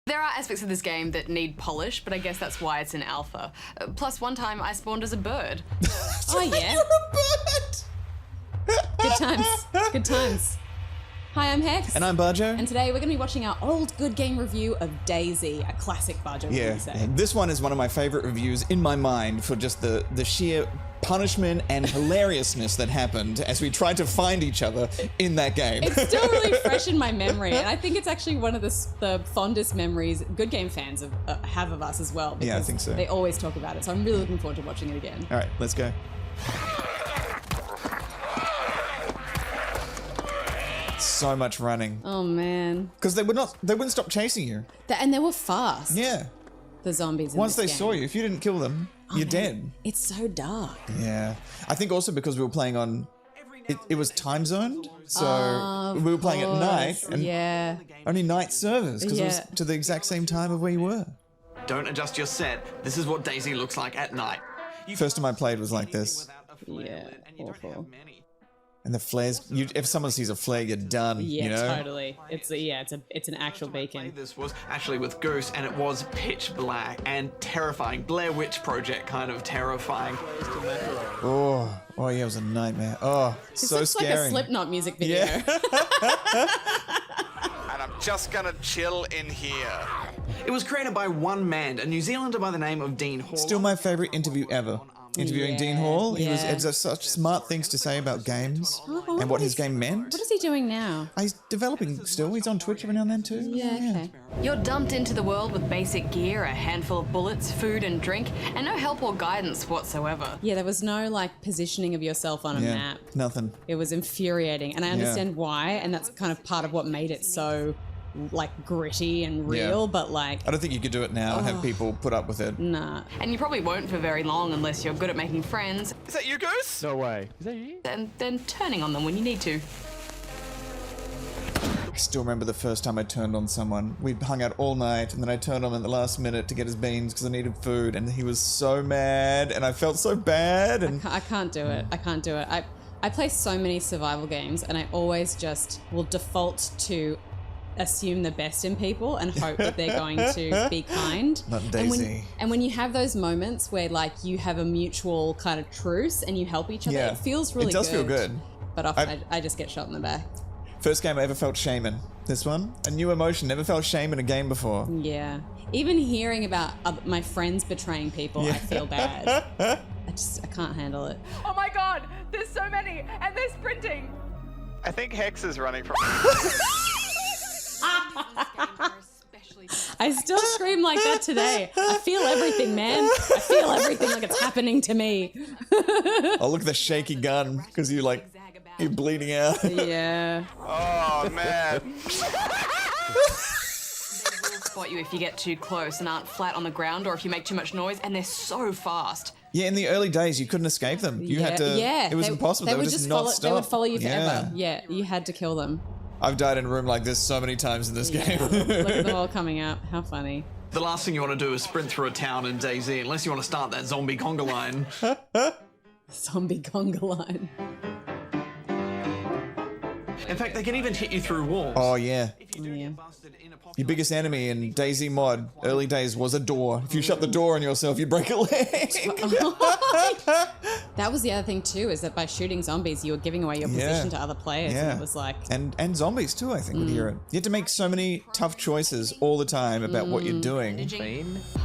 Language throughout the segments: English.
There are aspects of this game that need polish, but I guess that's why it's in alpha. Plus, one time I spawned as a bird. Oh yeah. You're a bird! Good times. Good times. Hi, I'm Hex. And I'm BAJO. And today we're going to be watching our old good game review of DayZ, a classic BAJO. Yeah, this one is one of my favorite reviews in my mind for just the sheer punishment and hilariousness that happened as we tried to find each other in that game. It's still really fresh in my memory, and I think it's actually one of the fondest memories good game fans have of us as well. Yeah, I think so. They always talk about it, so I'm really looking forward to watching it again. All right, let's go. So much running. Oh man. Because they wouldn't stop chasing you. And they were fast. Yeah. The zombies in Once this they game. saw you, if you didn't kill them, you're dead. It's so dark. Yeah. I think also because we were playing on, it was time zoned, so we were playing at night, and yeah. only night servers, because it was to the exact same time of where you were. Don't adjust your set. This is what DayZ looks like at night. First time I played was like this. Yeah, awful. And the flares, if someone sees a flare, you're done, Yeah, you know? totally. It's an actual beacon. This was actually with Goose, and it was pitch black and terrifying. Blair Witch Project kind of terrifying. Oh yeah, it was a nightmare. Oh, so looks scary. like a Slipknot music video. Yeah. And I'm just gonna chill in here. It was created by one man, a New Zealander by the name of Dean Hall. Still my favorite interview ever. Interviewing Dean Hall. He had such smart things to say about games and what his game meant. What is he doing now? He's developing still. He's on Twitch every now and then too. Yeah, okay. You're dumped into the world with basic gear, a handful of bullets, food and drink, and no help or guidance whatsoever. Yeah, there was no like positioning of yourself on a map. Nothing. It was infuriating, and I understand why, and that's kind of part of what made it so like gritty and real, but like I don't think you could do it now and have people put up with it. nah. And you probably won't for very long unless you're good at making friends Is that you, Goose? No way. Is that you? and then turning on them when you need to. I still remember the first time I turned on someone. We hung out all night and then I turned on him at the last minute to get his beans because I needed food, and he was so mad and I felt so bad. And I can't do it. I can't do it. I play so many survival games, and I always just will default to assume the best in people and hope that they're going to be kind. Not DayZ. And when you have those moments where like you have a mutual kind of truce and you help each other, it feels really good. It does feel good. But often I just get shot in the back. First game I ever felt shame in. This one, a new emotion. Never felt shame in a game before. Yeah. Even hearing about my friends betraying people, I feel bad. I can't handle it. Oh my god, there's so many, and they're sprinting. I think Hex is running from. I still scream like that today. I feel everything, man. I feel everything like it's happening to me. Oh, look at the shaky gun because you're bleeding out. Yeah. Oh man. They will spot you if you get too close and aren't flat on the ground, or if you make too much noise, and they're so fast. Yeah, in the early days, you couldn't escape them. You had to. Yeah. It was impossible. They would just not stop. They would follow you forever. Yeah, you had to kill them. I've died in a room like this so many times in this game. Look at them all coming out. How funny. The last thing you want to do is sprint through a town in DayZ, unless you want to start that zombie conga line. Zombie conga line. In fact, they can even hit you through walls. Oh, yeah. Yeah. Your biggest enemy in DayZ mod, early days, was a door. If you shut the door on yourself, you break a leg. That was the other thing too, is that by shooting zombies, you were giving away your position to other players. Yeah. And it was like... And zombies too, I think, would hear it. You had to make so many tough choices all the time about what you're doing.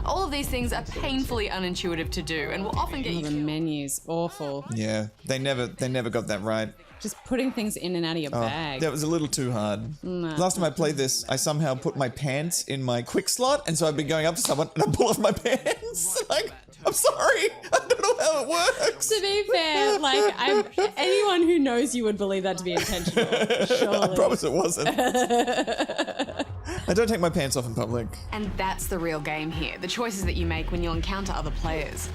All of these things are painfully unintuitive to do and will often get Oh, you the menus, awful. Yeah, they never got that right. Just putting things in and out of your bag. That was a little too hard. Last time I played this, I somehow put my pants in my quick slot, and so I'd be going up to someone and I pull off my pants. Like, I'm sorry, I don't know how it works. To be fair, like anyone who knows you would believe that to be intentional. Surely. I promise it wasn't. I don't take my pants off in public. And that's the real game here. The choices that you make when you encounter other players.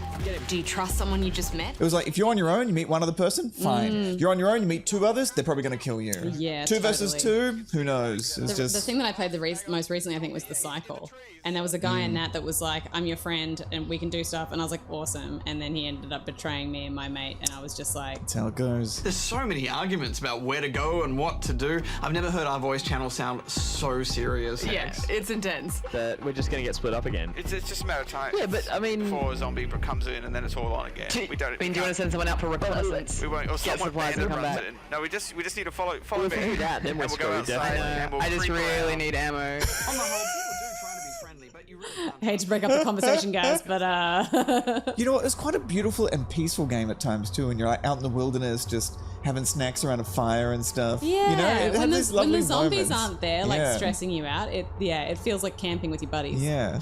Do you trust someone you just met? It was like, if you're on your own, you meet one other person, fine. You're on your own, you meet two others, they're probably going to kill you. Yeah, Two versus totally. two, who knows? It's The thing that I played most recently, I think, was The Cycle. And there was a guy in that was like, I'm your friend and we can do stuff. And I was like, awesome. And then he ended up betraying me and my mate. And I was just like... That's how it goes. There's so many arguments about where to go and what to do. I've never heard our voice channel sound so serious. hours. Yeah, Hex. it's intense. That we're just gonna get split up again. It's just a matter of time. Yeah, but I mean, Before a zombie comes in and then it's all on again. We don't. I mean, do you want to send someone out for reconnaissance? We won't. Or Get someone supplies and random come runs back. it in. No, we just need to follow Well, me. if we do that, then we're and we'll go screwed, outside definitely. and we'll I just creep really around. need ammo. On the whole, people do try to be friendly, but you really can't. I hate to break up the conversation, guys, but You know what? It's quite a beautiful and peaceful game at times too, when you're like out in the wilderness, just having snacks around a fire and stuff. yeah, you know, it when, had the, these when the lovely zombies moments. aren't there, like Yeah. stressing you out, it feels like camping with your buddies. Yeah.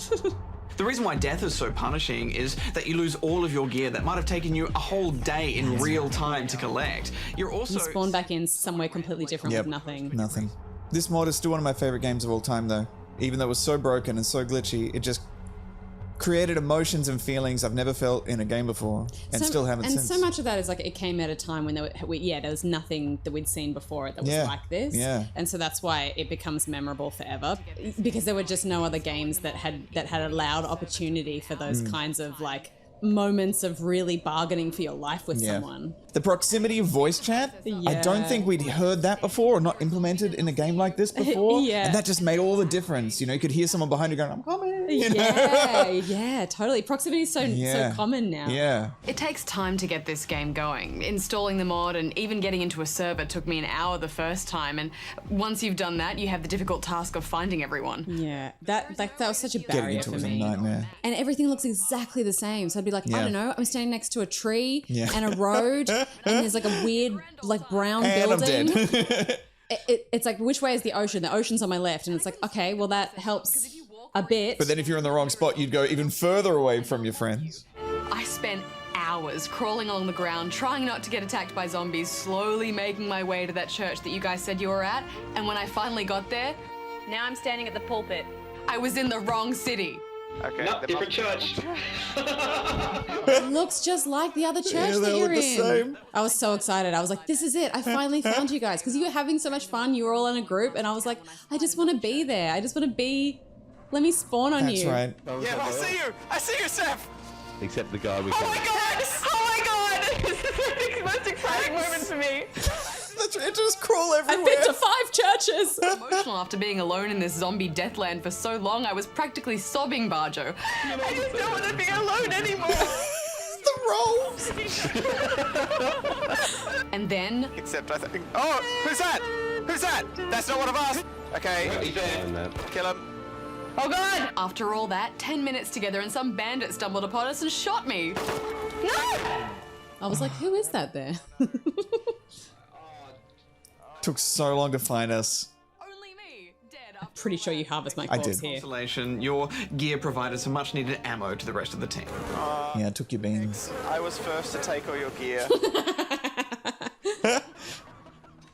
The reason why death is so punishing is that you lose all of your gear that might have taken you a whole day in real time to collect. You're also You spawn back in somewhere completely different Yep. with nothing. Nothing. This mod is still one of my favorite games of all time, though. Even though it was so broken and so glitchy, it just created emotions and feelings I've never felt in a game before, and still haven't and since. so much of that is like it came at a time when there was nothing that we'd seen before it that was Yeah. like this. Yeah. And so that's why it becomes memorable forever, because there were just no other games that had allowed opportunity for those Mm. kinds of like moments of really bargaining for your life with someone. The proximity of voice chat, I don't Yeah. think we'd heard that before or not implemented in a game like this before. Yeah. And that just made all the difference. You know, you could hear someone behind you going, I'm coming. You know? Yeah, totally. Proximity is so common now. Yeah. It takes time to get this game going. Installing the mod and even getting into a server took me an hour the first time, and once you've done that, you have the difficult task of finding everyone. Yeah, that was such a Getting barrier into for it was a me. nightmare. And everything looks exactly the same. So I'd be like, I Yeah. don't know, I'm standing next to a tree Yeah. and a road, and there's like a weird, like brown And I'm building. dead. It's like, which way is the ocean? The ocean's on my left, and it's like, okay, well that helps a bit. But then if you're in the wrong spot, you'd go even further away from your friends. I spent hours crawling along the ground, trying not to get attacked by zombies, slowly making my way to that church that you guys said you were at, and when I finally got there, Now I'm standing at the pulpit. I was in the wrong city. Okay. Nope, the different mum- church. It looks just like the other church Yeah, that they you're look the in. same. I was so excited. I was like, this is it. I finally found you guys. Because you were having so much fun. You were all in a group. And I was like, I just want to be there. I just want to be... Let me spawn on That's you. right. Yeah, I see you. I see you, Seth. Except the guy we Oh killed. my god! Oh my god! This is the most exciting moment for me. That's right. Just crawl I've everywhere. been to 5 churches. Emotional after being alone in this zombie deathland for so long, I was practically sobbing, Bajo. I just don't want to be alone anymore. the rolls. And then Except I think. Oh, who's that? Who's that? That's not one of us. Okay, kill him. Oh god! after all that, 10 minutes together and some bandit stumbled upon us and shot me. I was like, who is that there? Took so long to find us. Only me, dead after Pretty sure you harvest my I corpse did. here. Consolation, your gear provided some much needed ammo to the rest of the team. Yeah, took your beans. I was first to take all your gear.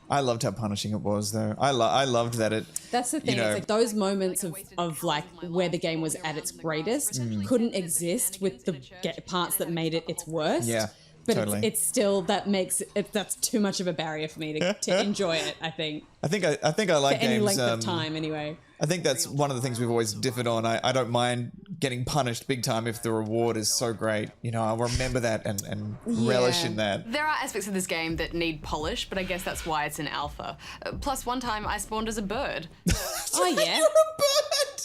I loved how punishing it was, though. I loved that it. That's the thing. know- It's like those moments of like where the game was at its greatest couldn't exist with the parts that made it its worst. Yeah, But totally. it's still that makes it that's too much of a barrier for me to enjoy it. I think I think I like for any games. length of time anyway. I think that's one of the things we've always differed on. I don't mind getting punished big time if the reward is so great. You know, I'll remember that and relish Yeah. in that. There are aspects of this game that need polish, but I guess that's why it's an alpha. Plus, one time I spawned as a bird. Oh yeah, You're a bird!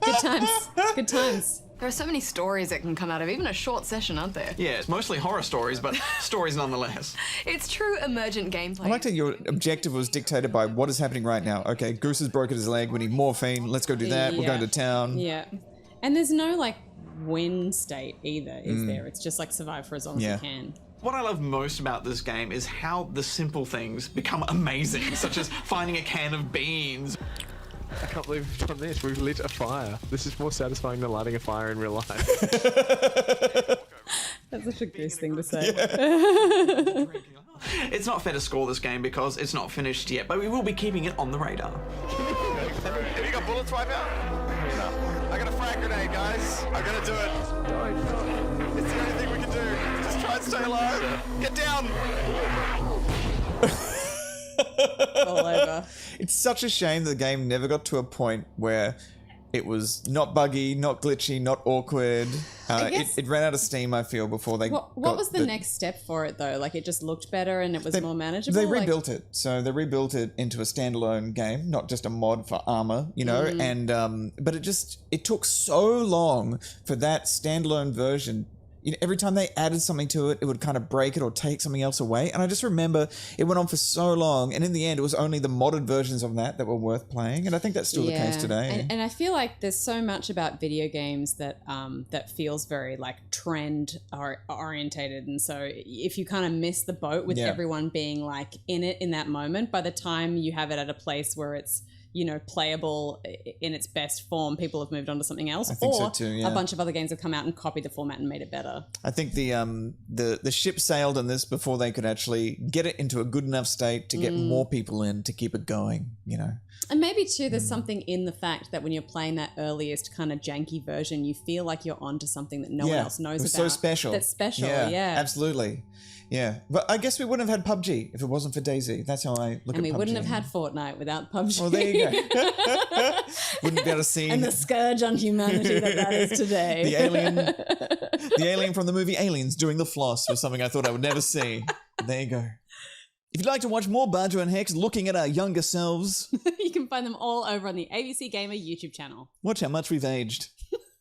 good times, good times. There are so many stories that can come out of even a short session, aren't there? Yeah, it's mostly horror stories, but stories nonetheless. It's true emergent gameplay. I like that your objective was dictated by what is happening right now. Okay, Goose has broken his leg. We need morphine. Let's go do that. We're Yeah. going to town. Yeah, and there's no like win state either, is there? It's just like survive for as long as Yeah. you can. What I love most about this game is how the simple things become amazing, such as finding a can of beans. I can't believe we've done this. We've lit a fire. This is more satisfying than lighting a fire in real life. That's such a goose thing to say. It's not fair to score this game because it's not finished yet, but we will be keeping it on the radar. Have you got bullets, Wipeout? No. I got a frag grenade, guys. I'm gonna do it. It's the only thing we can do. Just try and stay alive. Get down. All over. It's such a shame the game never got to a point where It was not buggy, not glitchy, not awkward. It ran out of steam, I feel, before they What was the next step for it, though? Like, it just looked better and it was more manageable? They rebuilt it. So they rebuilt it into a standalone game, not just a mod for armor, you know? And but it took so long for that standalone version. You know, every time they added something to it, it would kind of break it or take something else away. And I just remember it went on for so long. And in the end, it was only the modded versions of that were worth playing. And I think that's still the case today. And I feel like there's so much about video games that that feels very like trend orientated. And so if you kind of miss the boat with everyone being like in it in that moment, by the time you have it at a place where it's, you know, playable in its best form, people have moved on to something else. I think so too, yeah. A bunch of other games have come out and copied the format and made it better. I think the ship sailed on this before they could actually get it into a good enough state to get more people in to keep it going, you know. And maybe too, there's something in the fact that when you're playing that earliest kind of janky version, you feel like you're onto something that no one else knows about. So special. That's special, yeah. Absolutely. Yeah, but I guess we wouldn't have had PUBG if it wasn't for DayZ. That's how I look at PUBG. And we wouldn't have had Fortnite without PUBG. Well, there you go. Wouldn't be able to see. And the scourge on humanity that is today. The alien from the movie Aliens doing the floss was something I thought I would never see. There you go. If you'd like to watch more Bajo and Hex looking at our younger selves, you can find them all over on the ABC Gamer YouTube channel. Watch how much we've aged.